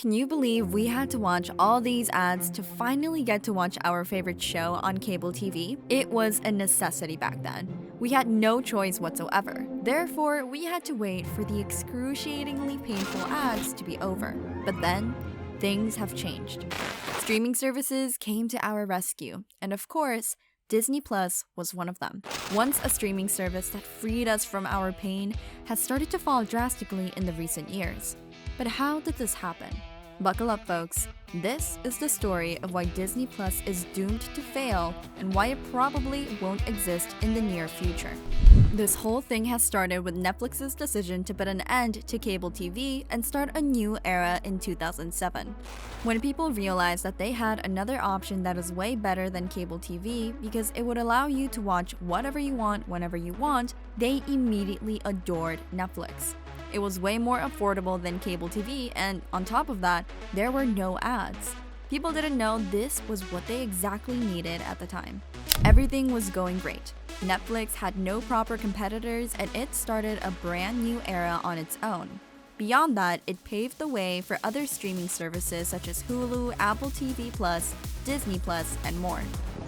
Can you believe we had to watch all these ads to finally get to watch our favorite show on cable TV? It was a necessity back then. We had no choice whatsoever. Therefore, we had to wait for the excruciatingly painful ads to be over. But then, things have changed. Streaming services came to our rescue, and of course, Disney Plus was one of them. Once a streaming service that freed us from our pain has started to fall drastically in the recent years. But how did this happen? Buckle up, folks. This is the story of why Disney Plus is doomed to fail and why it probably won't exist in the near future. This whole thing has started with Netflix's decision to put an end to cable TV and start a new era in 2007. When people realized that they had another option that is way better than cable TV because it would allow you to watch whatever you want whenever you want, they immediately adored Netflix. It was way more affordable than cable TV, and on top of that, there were no ads. People didn't know this was what they exactly needed at the time. Everything was going great. Netflix had no proper competitors, and it started a brand new era on its own. Beyond that, it paved the way for other streaming services such as Hulu, Apple TV+, Disney+, and more.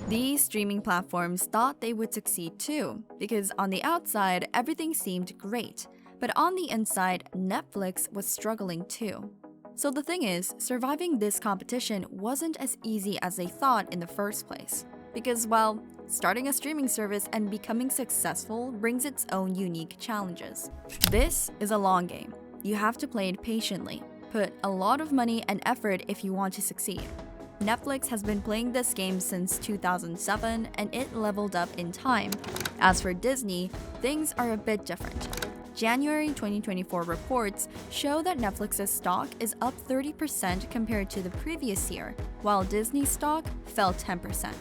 These streaming platforms thought they would succeed too, because on the outside, everything seemed great. But on the inside, Netflix was struggling too. So the thing is, surviving this competition wasn't as easy as they thought in the first place. Because, well, starting a streaming service and becoming successful brings its own unique challenges. This is a long game. You have to play it patiently, put a lot of money and effort if you want to succeed. Netflix has been playing this game since 2007 and it leveled up in time. As for Disney, things are a bit different. January 2024 reports show that Netflix's stock is up 30% compared to the previous year, while Disney's stock fell 10%.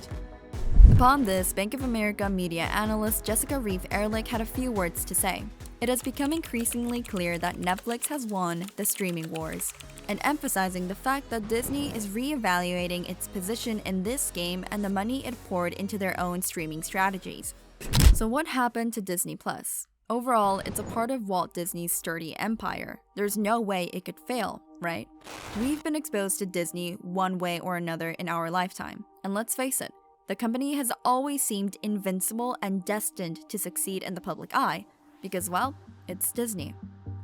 Upon this, Bank of America media analyst Jessica Reeve Ehrlich had a few words to say. It has become increasingly clear that Netflix has won the streaming wars, and emphasizing the fact that Disney is re-evaluating its position in this game and the money it poured into their own streaming strategies. So what happened to Disney Plus? Overall, it's a part of Walt Disney's sturdy empire. There's no way it could fail, right? We've been exposed to Disney one way or another in our lifetime. And let's face it, the company has always seemed invincible and destined to succeed in the public eye because, well, it's Disney.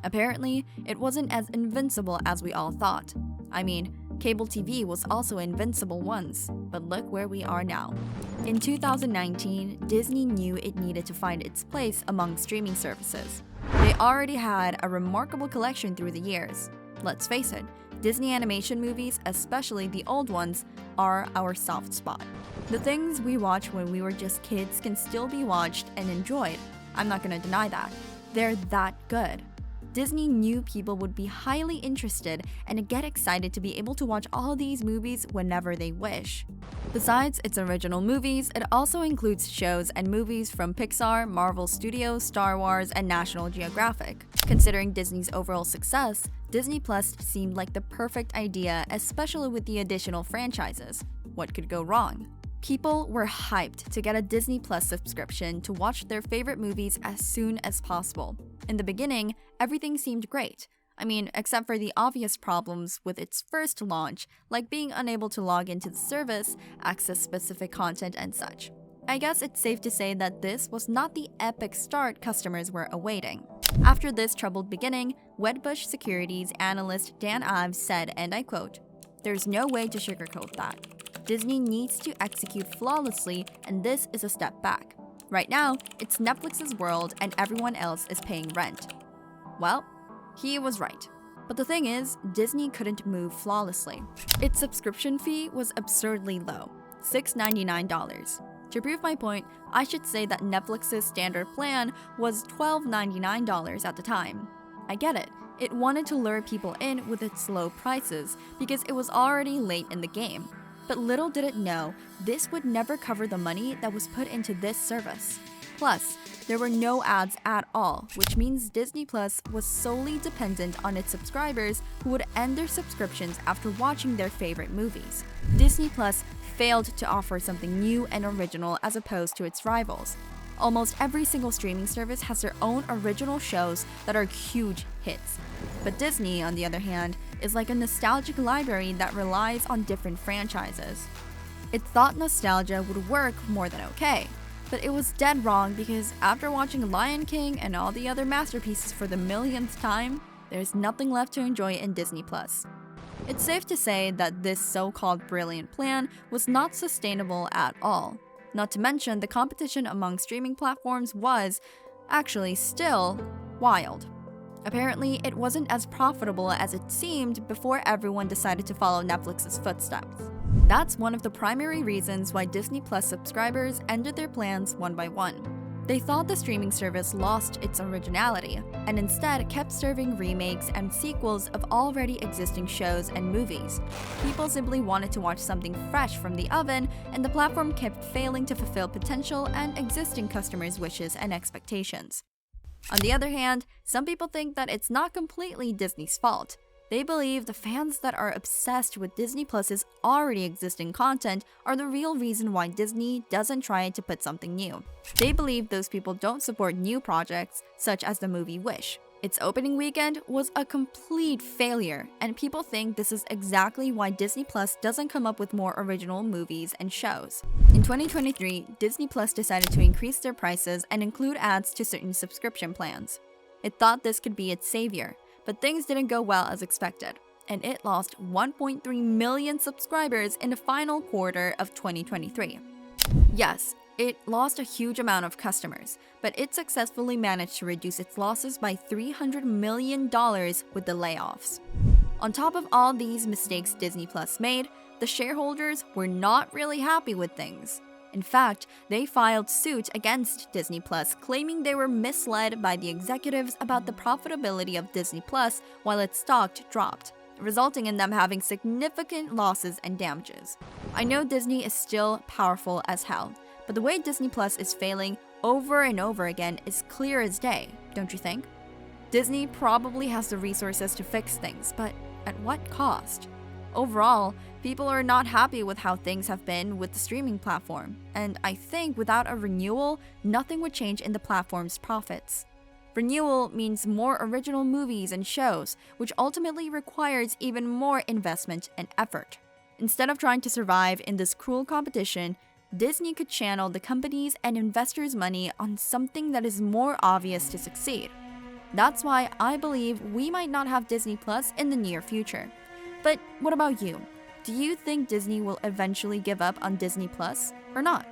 Apparently, it wasn't as invincible as we all thought. I mean, cable TV was also invincible once, but look where we are now. In 2019, Disney knew it needed to find its place among streaming services. They already had a remarkable collection through the years. Let's face it, Disney animation movies, especially the old ones, are our soft spot. The things we watched when we were just kids can still be watched and enjoyed. I'm not gonna deny that. They're that good. Disney knew people would be highly interested and get excited to be able to watch all these movies whenever they wish. Besides its original movies, it also includes shows and movies from Pixar, Marvel Studios, Star Wars, and National Geographic. Considering Disney's overall success, Disney Plus seemed like the perfect idea, especially with the additional franchises. What could go wrong? People were hyped to get a Disney Plus subscription to watch their favorite movies as soon as possible. In the beginning, everything seemed great. I mean, except for the obvious problems with its first launch, like being unable to log into the service, access specific content, and such. I guess it's safe to say that this was not the epic start customers were awaiting. After this troubled beginning, Wedbush Securities analyst Dan Ives said, and I quote, "There's no way to sugarcoat that. Disney needs to execute flawlessly, and this is a step back. Right now, it's Netflix's world and everyone else is paying rent." Well, he was right. But the thing is, Disney couldn't move flawlessly. Its subscription fee was absurdly low, $6.99. To prove my point, I should say that Netflix's standard plan was $12.99 at the time. I get it. It wanted to lure people in with its low prices because it was already late in the game. But little did it know, this would never cover the money that was put into this service. Plus, there were no ads at all, which means Disney Plus was solely dependent on its subscribers who would end their subscriptions after watching their favorite movies. Disney Plus failed to offer something new and original as opposed to its rivals. Almost every single streaming service has their own original shows that are huge hits. But Disney, on the other hand, is like a nostalgic library that relies on different franchises. It thought nostalgia would work more than okay, but it was dead wrong because after watching Lion King and all the other masterpieces for the millionth time, there's nothing left to enjoy in Disney+. It's safe to say that this so-called brilliant plan was not sustainable at all. Not to mention, the competition among streaming platforms was, actually still, wild. Apparently, it wasn't as profitable as it seemed before everyone decided to follow Netflix's footsteps. That's one of the primary reasons why Disney Plus subscribers ended their plans one by one. They thought the streaming service lost its originality, and instead kept serving remakes and sequels of already existing shows and movies. People simply wanted to watch something fresh from the oven, and the platform kept failing to fulfill potential and existing customers' wishes and expectations. On the other hand, some people think that it's not completely Disney's fault. They believe the fans that are obsessed with Disney Plus's already existing content are the real reason why Disney doesn't try to put something new. They believe those people don't support new projects, such as the movie Wish. Its opening weekend was a complete failure, and people think this is exactly why Disney Plus doesn't come up with more original movies and shows. In 2023, Disney Plus decided to increase their prices and include ads to certain subscription plans. It thought this could be its savior, but things didn't go well as expected, and it lost 1.3 million subscribers in the final quarter of 2023. Yes, it lost a huge amount of customers, but it successfully managed to reduce its losses by $300 million with the layoffs. On top of all these mistakes Disney Plus made, the shareholders were not really happy with things. In fact, they filed suit against Disney Plus, claiming they were misled by the executives about the profitability of Disney Plus while its stock dropped, resulting in them having significant losses and damages. I know Disney is still powerful as hell, but the way Disney Plus is failing over and over again is clear as day, don't you think? Disney probably has the resources to fix things, but at what cost? Overall, people are not happy with how things have been with the streaming platform, and I think without a renewal, nothing would change in the platform's profits. Renewal means more original movies and shows, which ultimately requires even more investment and effort. Instead of trying to survive in this cruel competition, Disney could channel the company's and investors' money on something that is more obvious to succeed. That's why I believe we might not have Disney Plus in the near future. But what about you? Do you think Disney will eventually give up on Disney Plus or not?